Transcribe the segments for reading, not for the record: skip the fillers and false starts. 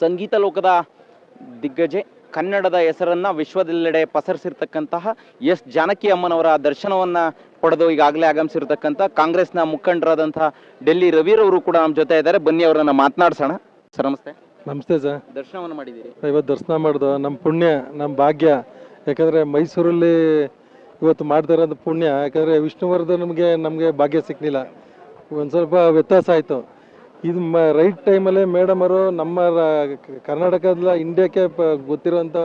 ಸಂಗೀತ ಲೋಕದ ದಿಗ್ಗಜೆ, ಕನ್ನಡದ ಹೆಸರನ್ನ ವಿಶ್ವದೆಲ್ಲೆಡೆ ಪಸರಿಸಿರ್ತಕ್ಕಂತಹ ಎಸ್ ಜಾನಕಿ ಅಮ್ಮನವರ ದರ್ಶನವನ್ನ ಪಡೆದು ಈಗಾಗಲೇ ಆಗಮಿಸಿರ್ತಕ್ಕಂಥ ಕಾಂಗ್ರೆಸ್ನ ಮುಖಂಡರಾದಂತಹ ಡೆಲ್ಲಿ ರವಿರವರು ಕೂಡ ನಮ್ಮ ಜೊತೆ ಇದ್ದಾರೆ. ಬನ್ನಿ ಅವರನ್ನ ಮಾತನಾಡ್ಸೋಣ. ಸರ್ ನಮಸ್ತೆ. ನಮಸ್ತೆ ಸರ್. ದರ್ಶನವನ್ನು ಮಾಡಿದ್ದೀರಿ. ಇವತ್ತು ದರ್ಶನ ಮಾಡ್ದು ನಮ್ಮ ಪುಣ್ಯ, ನಮ್ಮ ಭಾಗ್ಯ. ಯಾಕಂದರೆ ಮೈಸೂರಲ್ಲಿ ಇವತ್ತು ಮಾಡ್ತಾ ಇರೋದು ಪುಣ್ಯ. ಯಾಕಂದರೆ ವಿಷ್ಣುವರ್ಧನ್ ನಮಗೆ ಭಾಗ್ಯ ಸಿಕ್ಕಲಿಲ್ಲ, ಒಂದು ಸ್ವಲ್ಪ ವ್ಯತ್ಯಾಸ ಆಯಿತು. ಇದು ರೈಟ್ ಟೈಮಲ್ಲೇ ಮೇಡಮರು ನಮ್ಮ ಕರ್ನಾಟಕದ ಇಂಡಿಯಾಕ್ಕೆ ಗೊತ್ತಿರೋಂಥ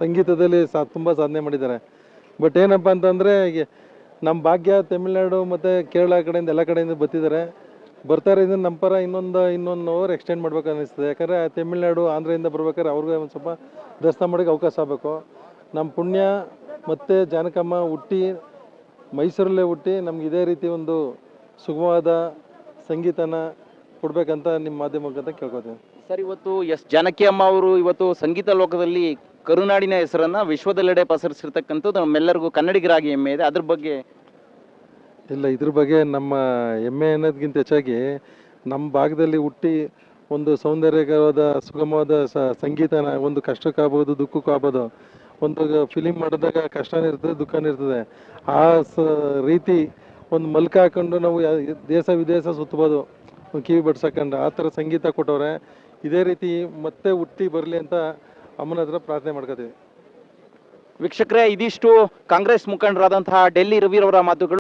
ಸಂಗೀತದಲ್ಲಿ ತುಂಬ ಸಾಧನೆ ಮಾಡಿದ್ದಾರೆ. ಬಟ್ ಏನಪ್ಪ ಅಂತಂದರೆ ನಮ್ಮ ಭಾಗ್ಯ ತಮಿಳ್ನಾಡು ಮತ್ತು ಕೇರಳ ಕಡೆಯಿಂದ ಎಲ್ಲ ಕಡೆಯಿಂದ ಬರ್ತಾರೆ. ಇದನ್ನು ನಮ್ಮ ಪರ ಇನ್ನೊಂದು ಓವರ್ ಎಕ್ಸ್ಟೆಂಡ್ ಮಾಡ್ಬೇಕು ಅನ್ನಿಸ್ತದೆ. ಯಾಕಂದರೆ ತಮಿಳ್ನಾಡು ಆಂಧ್ರದಿಂದ ಬರ್ಬೇಕಾದ್ರೆ ಅವ್ರಿಗೆ ಒಂದು ಸ್ವಲ್ಪ ದರ್ಶನ ಮಾಡೋಕ್ಕೆ ಅವಕಾಶ ಆಗಬೇಕು. ನಮ್ಮ ಪುಣ್ಯ ಮತ್ತು ಜಾನಕಮ್ಮ ಮೈಸೂರಲ್ಲೇ ಹುಟ್ಟಿ ನಮ್ಗೆ ಇದೇ ರೀತಿ ಒಂದು ಸುಗಮವಾದ ಸಂಗೀತನ ಕೊಡ್ಬೇಕಂತ ನಿಮ್ಮ ಮಾಧ್ಯಮ ಮುಖಾಂತರ ಕೇಳ್ಕೊತೀನಿ. ಸರ್, ಇವತ್ತು ಎಸ್ ಜಾನಕಿ ಅಮ್ಮ ಅವರು ಇವತ್ತು ಸಂಗೀತ ಲೋಕದಲ್ಲಿ ಕರುನಾಡಿನ ಹೆಸರನ್ನ ವಿಶ್ವದೆಲ್ಲೆಡೆ ಪಸರಿಸಿರ್ತಕ್ಕಂಥದ್ದು ನಮ್ಮೆಲ್ಲರಿಗೂ ಕನ್ನಡಿಗರಾಗಿ ಹೆಮ್ಮೆ ಇದೆ. ಅದ್ರ ಬಗ್ಗೆ ಇಲ್ಲ, ಇದ್ರ ಬಗ್ಗೆ ನಮ್ಮ ಹೆಮ್ಮೆ ಅನ್ನೋದಕ್ಕಿಂತ ಹೆಚ್ಚಾಗಿ ನಮ್ಮ ಭಾಗದಲ್ಲಿ ಹುಟ್ಟಿ ಒಂದು ಸೌಂದರ್ಯಕರವಾದ ಸುಗಮವಾದ ಸಂಗೀತನ, ಒಂದು ಕಷ್ಟಕ್ಕಾಗ್ಬೋದು ದುಃಖಕ್ಕಾಗ್ಬೋದು, ಒಂದು ಫಿಲಿಮ್ ಮಾಡಿದಾಗ ಕಷ್ಟನೂ ಇರ್ತದೆ ದುಃಖನೂ ಇರ್ತದೆ. ಆ ರೀತಿ ಒಂದು ಮಲ್ಕ ಹಾಕೊಂಡು ನಾವು ದೇಶ ವಿದೇಶ ಸುತ್ತಬೋದು, ಒಂದು ಕಿವಿ ಬಡ್ಸಕೊಂಡು ಆ ಥರ ಸಂಗೀತ ಕೊಟ್ಟವ್ರೆ. ಇದೇ ರೀತಿ ಮತ್ತೆ ಹುಟ್ಟಿ ಬರಲಿ ಅಂತ ಅಮ್ಮನ ಹತ್ರ ಪ್ರಾರ್ಥನೆ ಮಾಡ್ಕೋತೀವಿ. ವೀಕ್ಷಕರೇ, ಇದಿಷ್ಟು ಕಾಂಗ್ರೆಸ್ ಮುಖಂಡರಾದಂತಹ ಡೆಲ್ಲಿ ರವಿರವರ ಮಾತುಗಳು.